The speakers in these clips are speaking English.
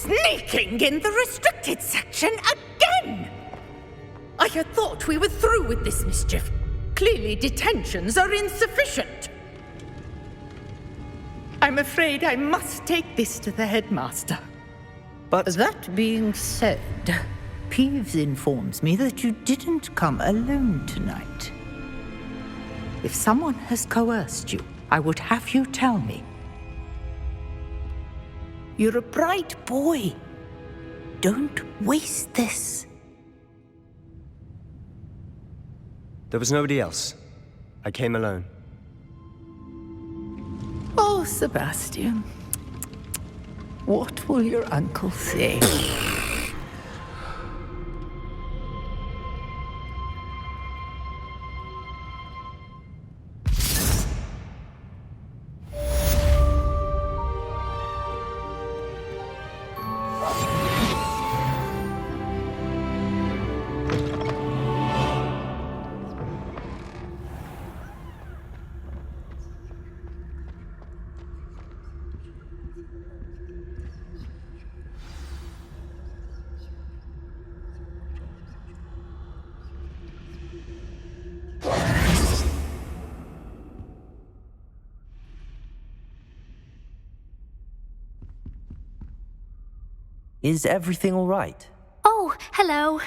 Sneaking in the restricted section again! I had thought we were through with this mischief. Clearly detentions are insufficient. I'm afraid I must take this to the headmaster. But That being said, Peeves informs me that you didn't come alone tonight. If someone has coerced you, I would have you tell me. You're a bright boy. Don't waste this. there was nobody else. I came alone. Oh, Sebastian. What will your uncle say? is everything all right? Oh, hello.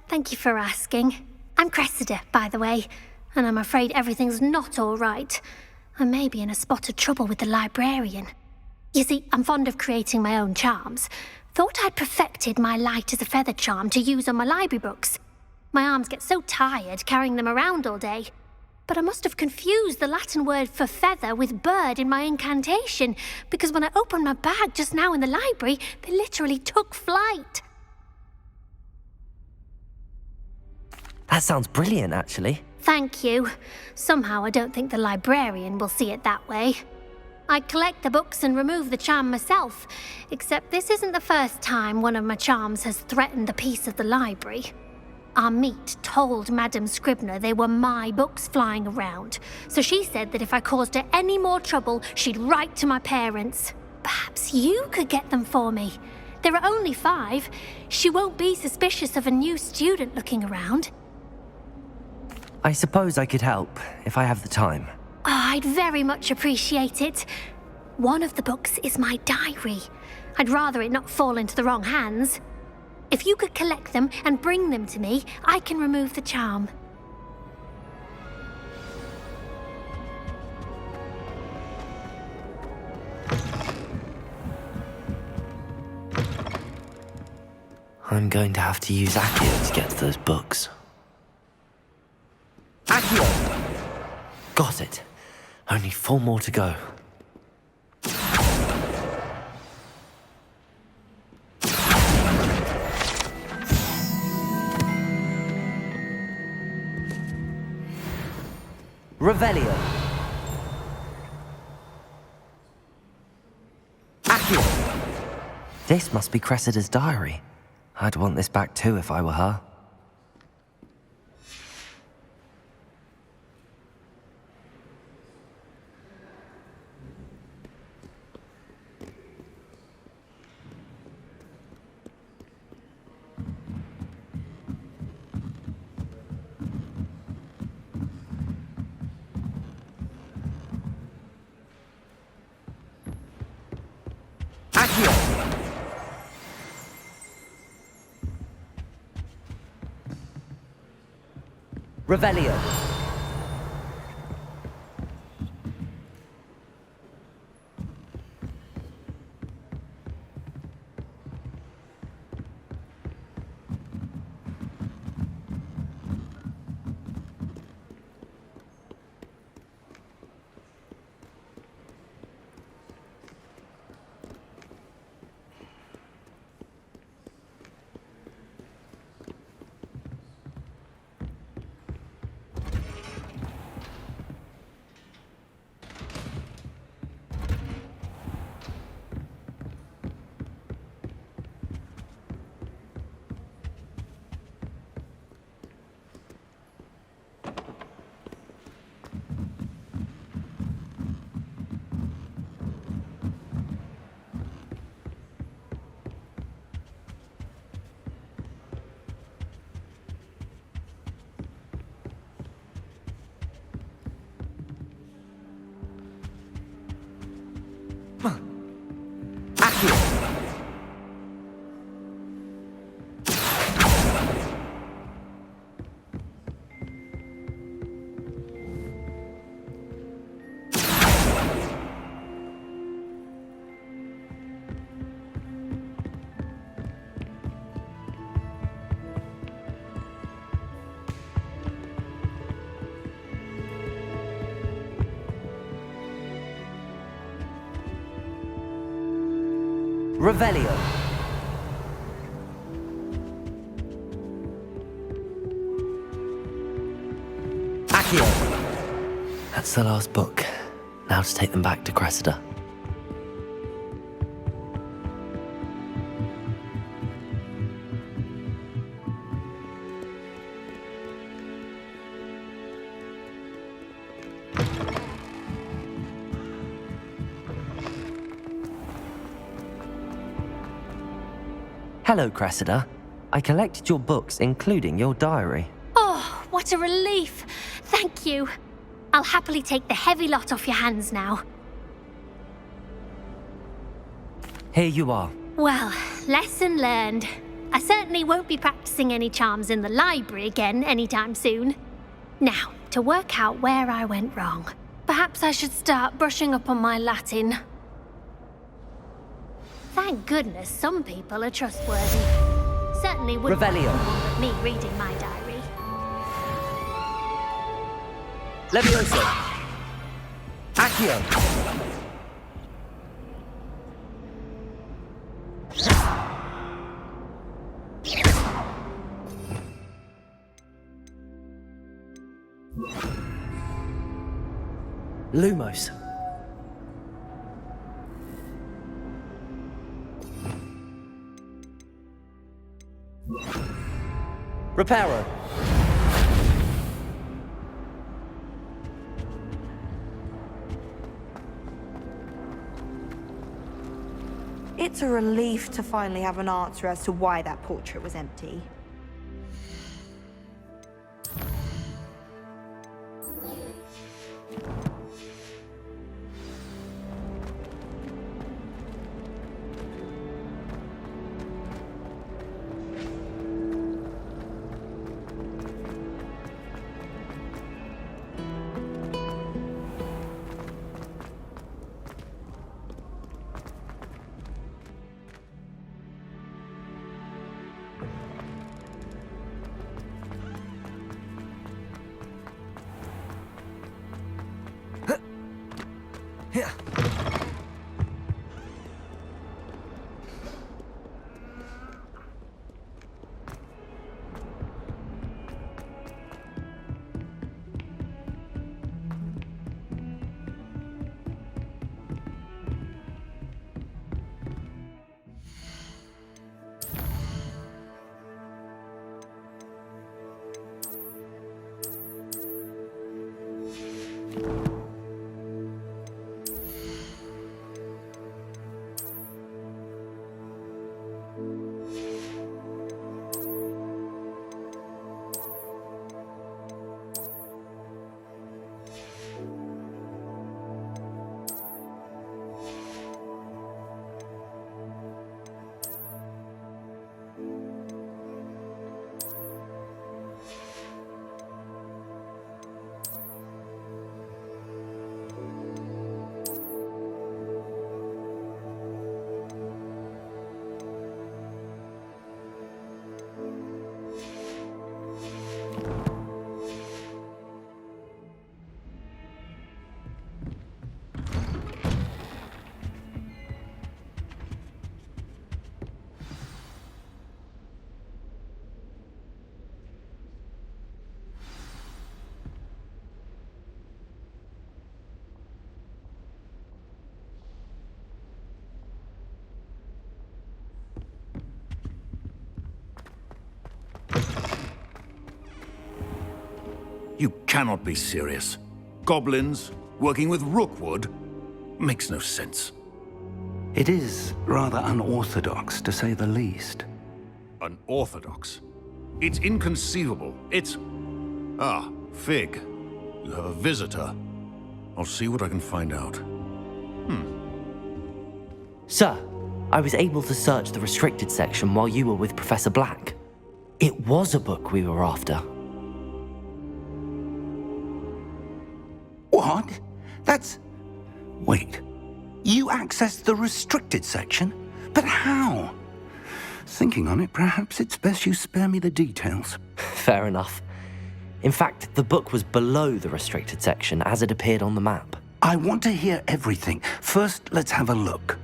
Thank you for asking. I'm Cressida, by the way, and I'm afraid everything's not all right. I may be in a spot of trouble with the librarian. You see, I'm fond of creating my own charms. Thought I'd perfected my light as a feather charm to use on my library books. My arms get so tired carrying them around all day. But I must have confused the Latin word for feather with bird in my incantation, because when I opened my bag just now in the library, they literally took flight. That sounds brilliant, actually. Thank you. Somehow I don't think the librarian will see it that way. I collect the books and remove the charm myself, except this isn't the first time one of my charms has threatened the peace of the library. Our meet told Madame Scribner they were my books flying around, so she said that if I caused her any more trouble, she'd write to my parents. Perhaps you could get them for me. There are only 5. She won't be suspicious of a new student looking around. I suppose I could help, if I have the time. Oh, I'd very much appreciate it. One of the books is my diary. I'd rather it not fall into the wrong hands. If you could collect them and bring them to me, I can remove the charm. I'm going to have to use Accio to get to those books. Accio! Got it. Only 4 more to go. Revelio. Accio. This must be Cressida's diary. I'd want this back too if I were her. Revelio. Revelio. Accio. That's the last book. Now to take them back to Cressida. Hello, Cressida. I collected your books, including your diary. Oh, what a relief. Thank you. I'll happily take the heavy lot off your hands now. Here you are. Well, lesson learned. I certainly won't be practicing any charms in the library again anytime soon. Now, to work out where I went wrong. Perhaps I should start brushing up on my Latin. Thank goodness some people are trustworthy. Certainly wouldn't Revelio. want me reading my diary. Levioso. Accio. Lumos. Reparo. It's a relief to finally have an answer as to why that portrait was empty. Here. You cannot be serious. Goblins working with Rookwood makes no sense. It is rather unorthodox, to say the least. Unorthodox? It's inconceivable. It's... Ah, Fig. You have a visitor. I'll see what I can find out. Sir, I was able to search the restricted section while you were with Professor Black. It was a book we were after. What? That's... Wait. You accessed the restricted section? But how? Thinking on it, perhaps it's best you spare me the details. Fair enough. In fact, the book was below the restricted section as it appeared on the map. I want to hear everything. First, let's have a look.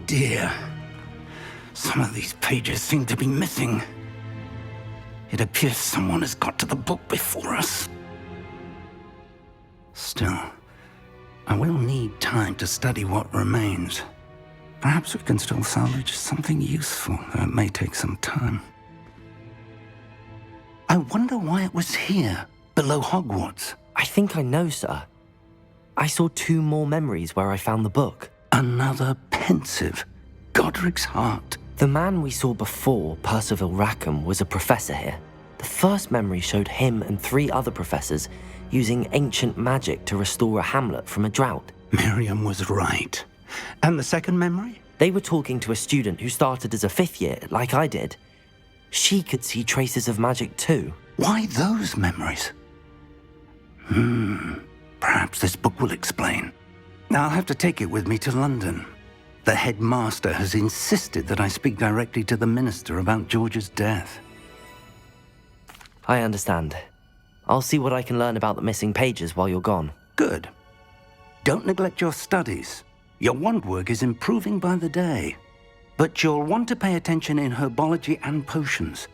dear. Some of these pages seem to be missing. It appears someone has got to the book before us. Still, I will need time to study what remains. Perhaps we can still salvage something useful, though it may take some time. I wonder why it was here, below Hogwarts. I think I know, sir. I saw 2 more memories where I found the book. Another pensive, Godric's heart. The man we saw before, Percival Rackham, was a professor here. The first memory showed him and 3 other professors using ancient magic to restore a hamlet from a drought. Miriam was right. And the second memory? They were talking to a student who started as a 5th year, like I did. She could see traces of magic too. Why those memories? Perhaps this book will explain. I'll have to take it with me to London. The headmaster has insisted that I speak directly to the minister about George's death. I understand. I'll see what I can learn about the missing pages while you're gone. Good. Don't neglect your studies. Your wand work is improving by the day. But you'll want to pay attention in herbology and potions.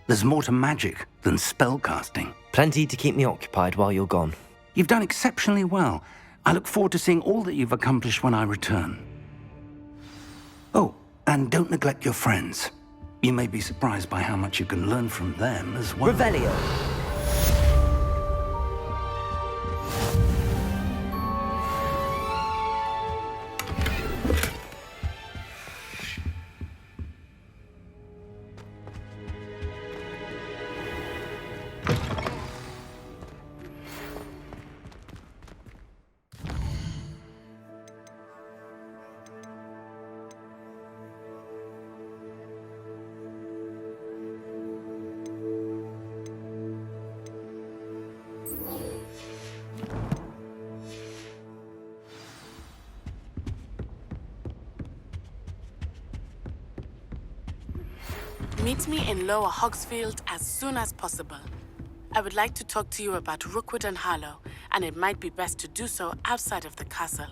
There's more to magic than spellcasting. Plenty to keep me occupied while you're gone. You've done exceptionally well. I look forward to seeing all that you've accomplished when I return. Oh, and don't neglect your friends. You may be surprised by how much you can learn from them as well. Revelio! Meet me in Lower Hogsfield as soon as possible. I would like to talk to you about Rookwood and Harlow, and it might be best to do so outside of the castle.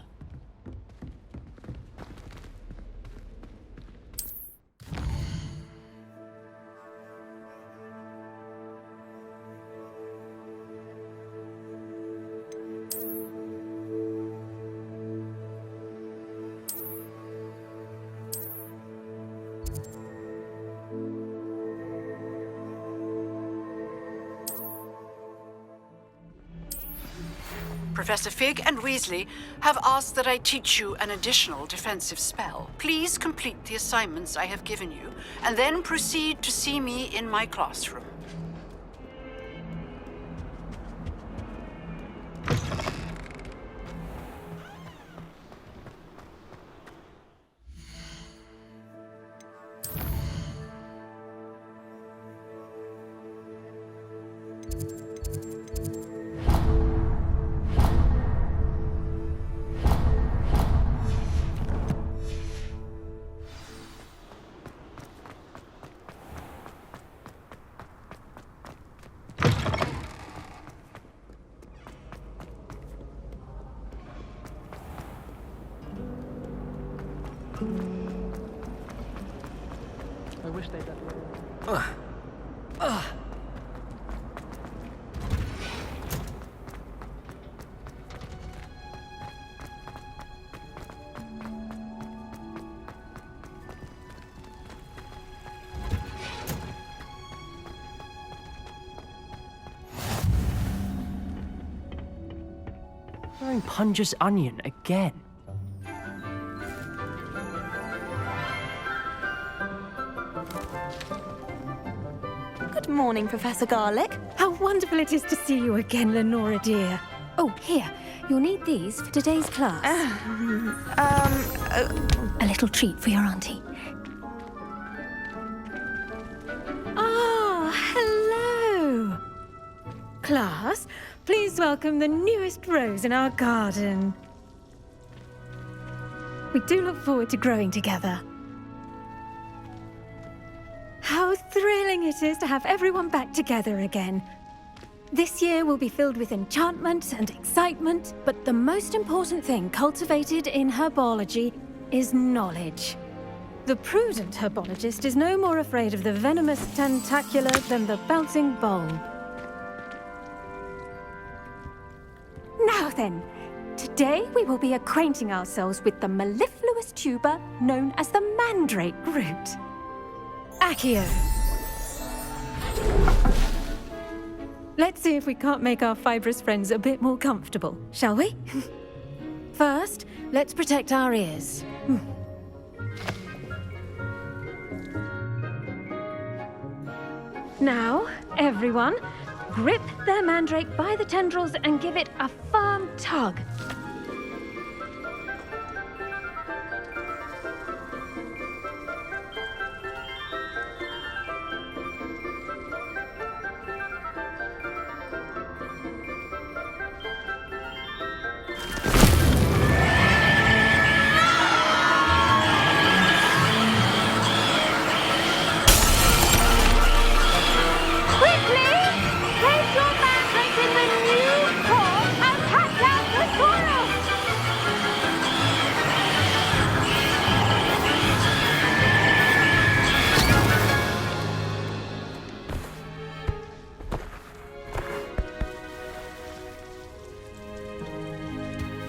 Professor Fig and Weasley have asked that I teach you an additional defensive spell. Please complete the assignments I have given you, and then proceed to see me in my classroom. I wish they'd done it. Throwing Punja's onion again. Good morning, Professor Garlick. How wonderful it is to see you again, Lenora dear. Oh, here. You'll need these for today's class. A little treat for your auntie. Ah, hello. Class, please welcome the newest rose in our garden. We do look forward to growing together. How thrilling it is to have everyone back together again. This year will be filled with enchantment and excitement, but the most important thing cultivated in herbology is knowledge. The prudent herbologist is no more afraid of the venomous tentacular than the bouncing bulb. Now then, today we will be acquainting ourselves with the mellifluous tuber known as the mandrake root. Accio. Let's see if we can't make our fibrous friends a bit more comfortable, shall we? First, let's protect our ears. Now, everyone, grip their mandrake by the tendrils and give it a firm tug.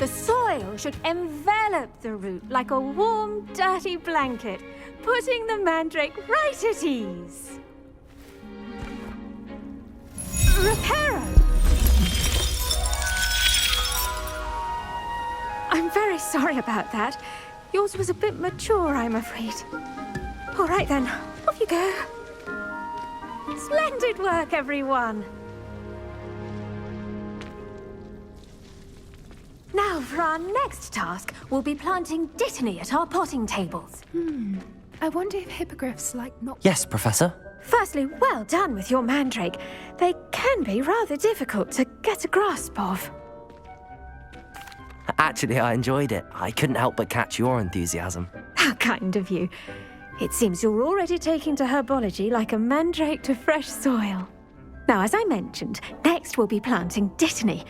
The soil should envelop the root like a warm, dirty blanket, putting the mandrake right at ease. Reparo! I'm very sorry about that. Yours was a bit mature, I'm afraid. All right then, off you go. Splendid work, everyone. Now, for our next task, we'll be planting dittany at our potting tables. I wonder if hippogriffs like not... Yes, Professor. Firstly, well done with your mandrake. They can be rather difficult to get a grasp of. Actually, I enjoyed it. I couldn't help but catch your enthusiasm. How kind of you. It seems you're already taking to herbology like a mandrake to fresh soil. Now, as I mentioned, next we'll be planting dittany.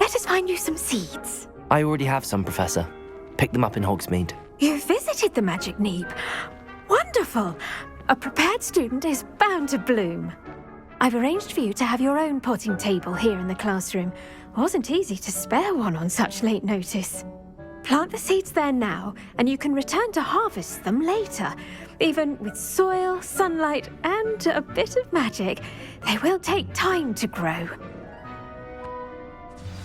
Let us find you some seeds. I already have some, Professor. Picked them up in Hogsmeade. You visited the Magic Neep. Wonderful. A prepared student is bound to bloom. I've arranged for you to have your own potting table here in the classroom. Wasn't easy to spare one on such late notice. Plant the seeds there now, and you can return to harvest them later. Even with soil, sunlight, and a bit of magic, they will take time to grow.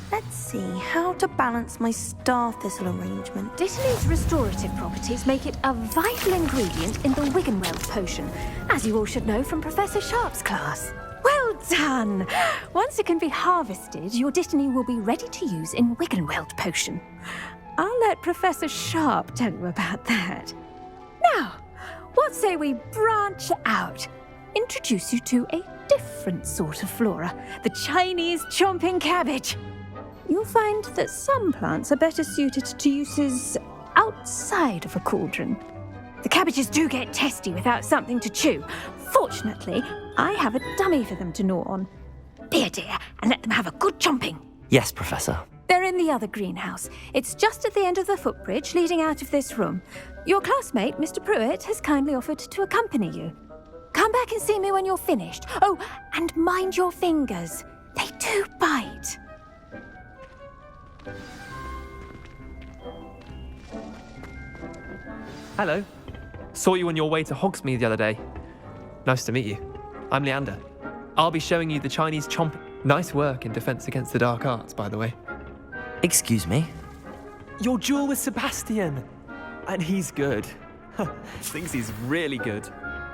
Let's see how to balance my star thistle arrangement. Dittany's restorative properties make it a vital ingredient in the Wiggenweld potion, as you all should know from Professor Sharp's class. Well done! Once it can be harvested, your dittany will be ready to use in Wiggenweld potion. I'll let Professor Sharp tell you about that. Now, what say we branch out? Introduce you to a different sort of flora, the Chinese chomping cabbage. You'll find that some plants are better suited to uses outside of a cauldron. The cabbages do get testy without something to chew. Fortunately, I have a dummy for them to gnaw on. Be a dear and let them have a good chomping. Yes, Professor. They're in the other greenhouse. It's just at the end of the footbridge leading out of this room. Your classmate, Mr. Pruitt, has kindly offered to accompany you. Come back and see me when you're finished. Oh, and mind your fingers. They do bite. Hello. Saw you on your way to Hogsmeade the other day. Nice to meet you. I'm Leander. I'll be showing you the Chinese chomp. Nice work in Defense Against the Dark Arts, by the way. Excuse me? Your duel with Sebastian. And he's good. Thinks he's really good.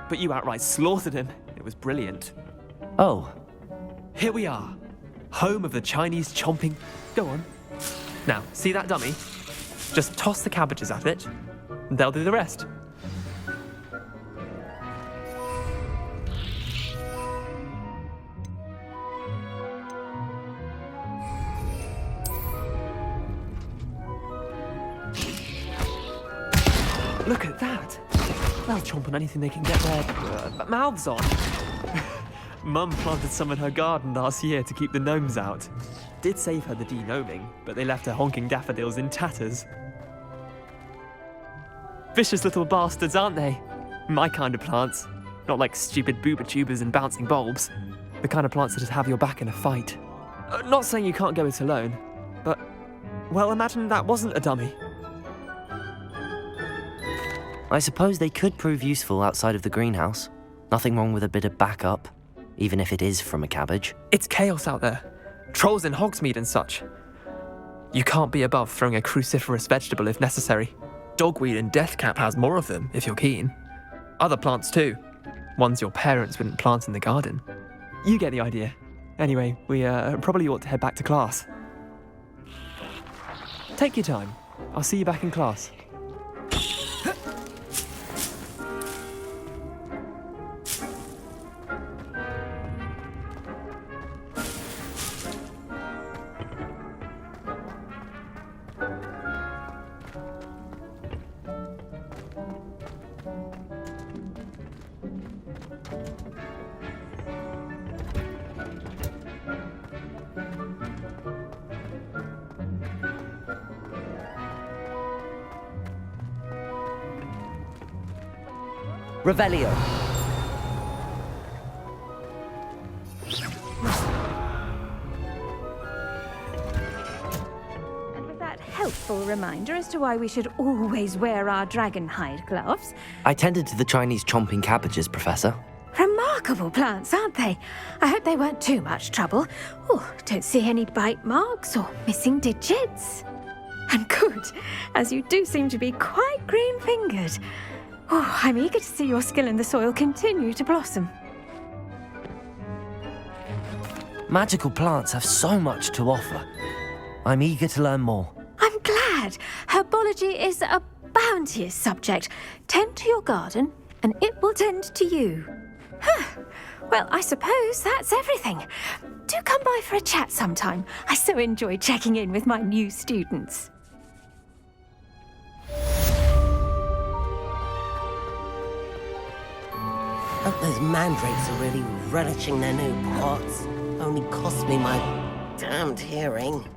But you outright slaughtered him. It was brilliant. Oh. Here we are. Home of the Chinese chomping... Go on. Now, see that dummy? Just toss the cabbages at it. And they'll do the rest. Look at that! They'll chomp on anything they can get their mouths on. Mum planted some in her garden last year to keep the gnomes out. Did save her the de-gnoming, but they left her honking daffodils in tatters. Vicious little bastards, aren't they? My kind of plants. Not like stupid booba tubers and bouncing bulbs. The kind of plants that just have your back in a fight. Not saying you can't go it alone, but, well, imagine that wasn't a dummy. I suppose they could prove useful outside of the greenhouse. Nothing wrong with a bit of backup, even if it is from a cabbage. It's chaos out there. Trolls in Hogsmeade and such. You can't be above throwing a cruciferous vegetable if necessary. Dogweed and deathcap has more of them, if you're keen. Other plants too. Ones your parents wouldn't plant in the garden. You get the idea. Anyway, we probably ought to head back to class. Take your time. I'll see you back in class. Revelio. And with that helpful reminder as to why we should always wear our dragon hide gloves. I tended to the Chinese chomping cabbages, Professor. Remarkable plants, aren't they? I hope they weren't too much trouble. Oh, don't see any bite marks or missing digits. And good, as you do seem to be quite green-fingered. Oh, I'm eager to see your skill in the soil continue to blossom. Magical plants have so much to offer. I'm eager to learn more. I'm glad. Herbology is a bounteous subject. Tend to your garden, and it will tend to you. Well, I suppose that's everything. Do come by for a chat sometime. I so enjoy checking in with my new students. Hope those mandrakes are really relishing their new pots. Only cost me my damned hearing.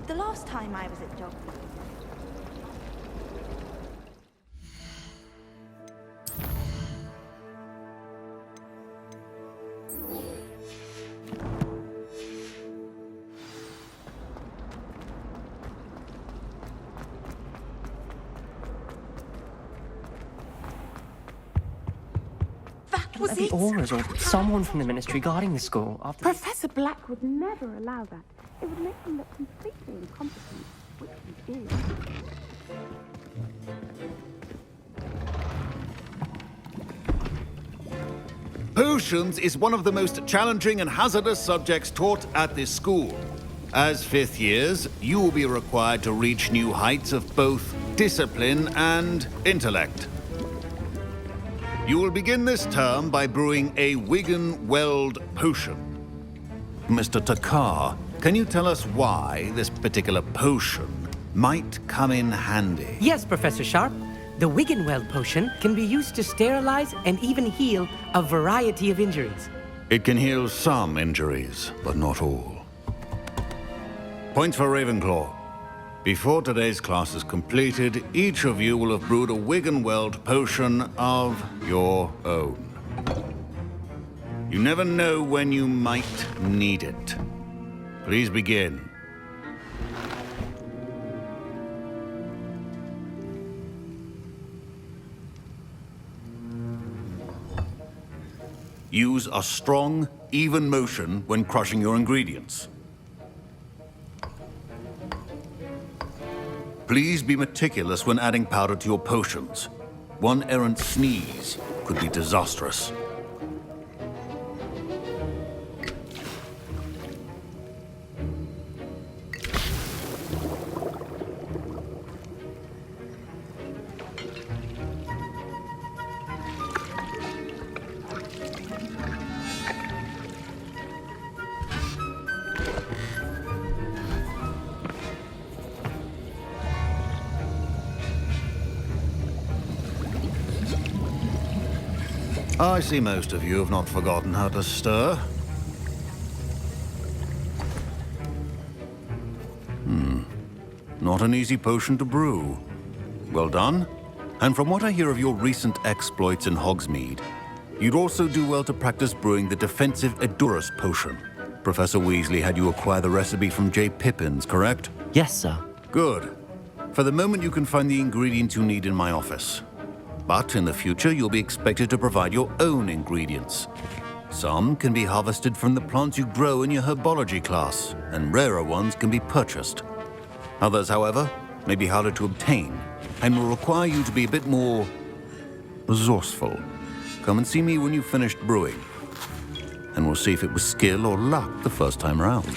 The last time I was at Dogwood. Was the it? Auras or someone from the Ministry guarding the school after... Professor Black would never allow that. It would make him look completely incompetent, which he is. Potions is one of the most challenging and hazardous subjects taught at this school. As fifth years, you will be required to reach new heights of both discipline and intellect. You will begin this term by brewing a Wiggenweld potion. Mr. Takar, can you tell us why this particular potion might come in handy? Yes, Professor Sharp. The Wiggenweld potion can be used to sterilize and even heal a variety of injuries. It can heal some injuries, but not all. Points for Ravenclaw. Before today's class is completed, each of you will have brewed a Wiggenweld potion of your own. You never know when you might need it. Please begin. Use a strong, even motion when crushing your ingredients. Please be meticulous when adding powder to your potions. One errant sneeze could be disastrous. I see most of you have not forgotten how to stir. Not an easy potion to brew. Well done. And from what I hear of your recent exploits in Hogsmeade, you'd also do well to practice brewing the defensive Edurus potion. Professor Weasley had you acquire the recipe from J. Pippin's, correct? Yes, sir. Good. For the moment, you can find the ingredients you need in my office. But in the future, you'll be expected to provide your own ingredients. Some can be harvested from the plants you grow in your Herbology class, and rarer ones can be purchased. Others, however, may be harder to obtain, and will require you to be a bit more resourceful. Come and see me when you've finished brewing, and we'll see if it was skill or luck the first time round.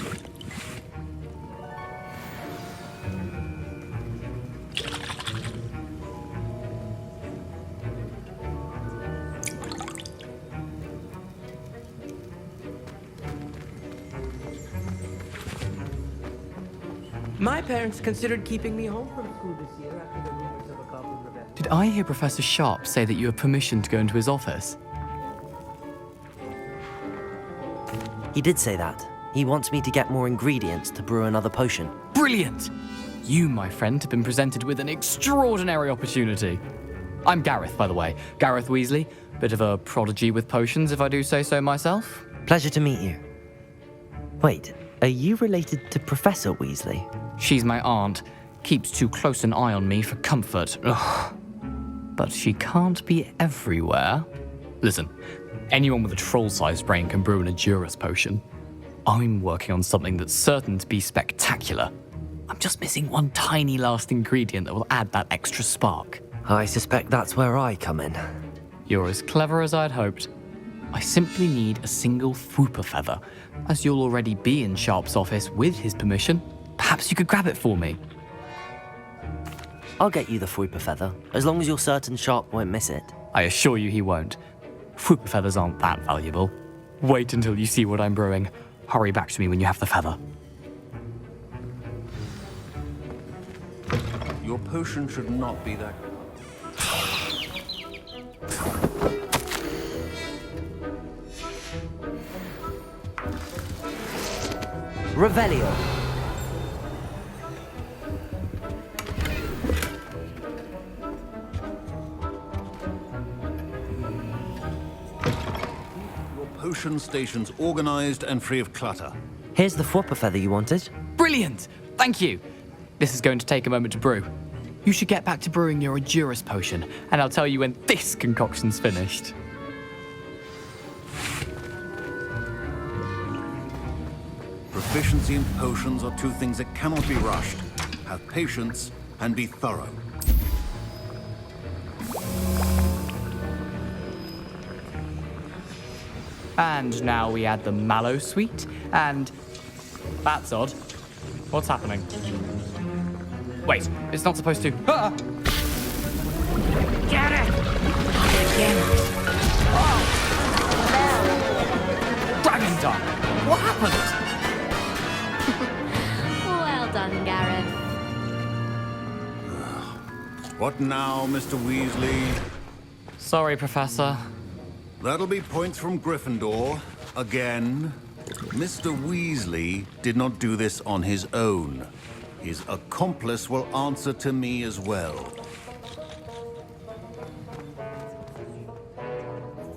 My parents considered keeping me home from school this year after the rumors of a goblin rebellion. Did I hear Professor Sharp say that you have permission to go into his office? He did say that. He wants me to get more ingredients to brew another potion. Brilliant! You, my friend, have been presented with an extraordinary opportunity. I'm Gareth, by the way. Gareth Weasley. Bit of a prodigy with potions, if I do say so myself. Pleasure to meet you. Wait, are you related to Professor Weasley? She's my aunt. Keeps too close an eye on me for comfort. Ugh. But she can't be everywhere. Listen, anyone with a troll-sized brain can brew an Edurus potion. I'm working on something that's certain to be spectacular. I'm just missing one tiny last ingredient that will add that extra spark. I suspect that's where I come in. You're as clever as I'd hoped. I simply need a single Fwooper feather. As you'll already be in Sharp's office with his permission, perhaps you could grab it for me. I'll get you the Fwooper feather, as long as you're certain Sharp won't miss it. I assure you he won't. Fwooper feathers aren't that valuable. Wait until you see what I'm brewing. Hurry back to me when you have the feather. Your potion should not be that... Revelio. Your potion station's organized and free of clutter. Here's the Fwooper feather you wanted. Brilliant! Thank you. This is going to take a moment to brew. You should get back to brewing your Edurus potion, and I'll tell you when this concoction's finished. Proficiency in potions are two things that cannot be rushed. Have patience and be thorough. And now we add the mallow sweet, and... That's odd. What's happening? Wait, it's not supposed to... Ah! Get it! Again! Oh! Dragon Dog! What happened? Well done, Gareth. What now, Mr. Weasley? Sorry, Professor. That'll be points from Gryffindor. Again. Mr. Weasley did not do this on his own. His accomplice will answer to me as well.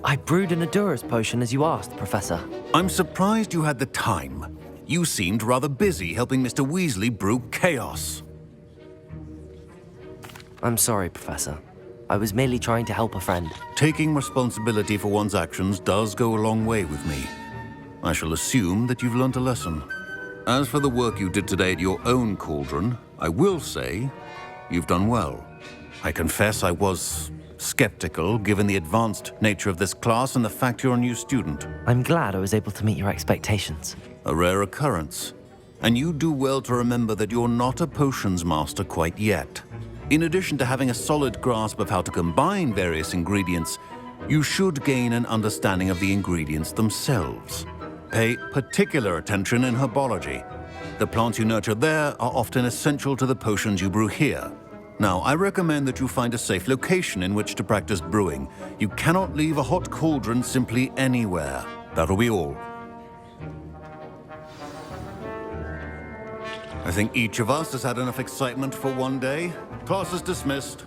I brewed an Edurus potion as you asked, Professor. I'm surprised you had the time. You seemed rather busy helping Mr. Weasley brew chaos. I'm sorry, Professor. I was merely trying to help a friend. Taking responsibility for one's actions does go a long way with me. I shall assume that you've learnt a lesson. As for the work you did today at your own cauldron, I will say you've done well. I confess I was skeptical, given the advanced nature of this class and the fact you're a new student. I'm glad I was able to meet your expectations. A rare occurrence. And you do well to remember that you're not a potions master quite yet. In addition to having a solid grasp of how to combine various ingredients, you should gain an understanding of the ingredients themselves. Pay particular attention in herbology. The plants you nurture there are often essential to the potions you brew here. Now, I recommend that you find a safe location in which to practice brewing. You cannot leave a hot cauldron simply anywhere. That'll be all. I think each of us has had enough excitement for one day. Class is dismissed.